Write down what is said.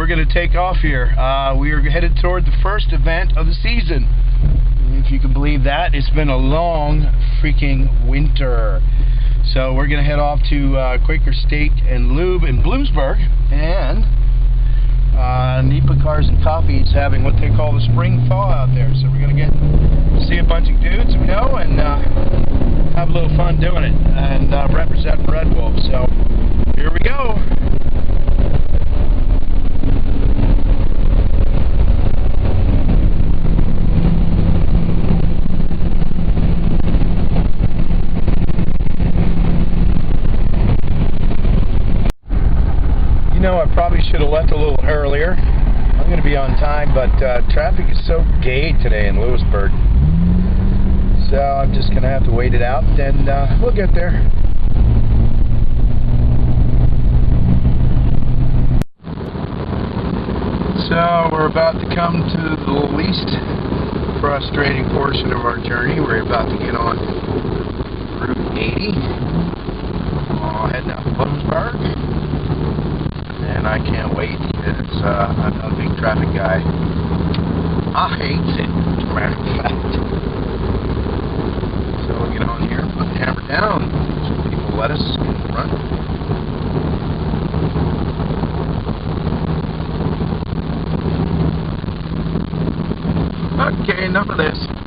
we're going to take off here. We are headed toward the first event of the season. If you can believe that, it's been a long freaking winter. So we're going to head off to Quaker Steak and Lube in Bloomsburg, and Nepa Cars and Coffee is having what they call the spring thaw out there. So we're going to get to see a bunch of dudes we know and have a little fun doing it and represent Red Wolf. So here we go. I probably should have left a little earlier. I'm going to be on time, but traffic is so gay today in Lewisburg. So I'm just going to have to wait it out, and we'll get there. So we're about to come to the least frustrating portion of our journey. We're about to get on Route 80. Heading out to Bloomsburg. And I can't wait. I'm not a big traffic guy. I hate it, as a matter of fact. So we'll get on here, put the hammer down, so people let us in front. Okay, enough of this.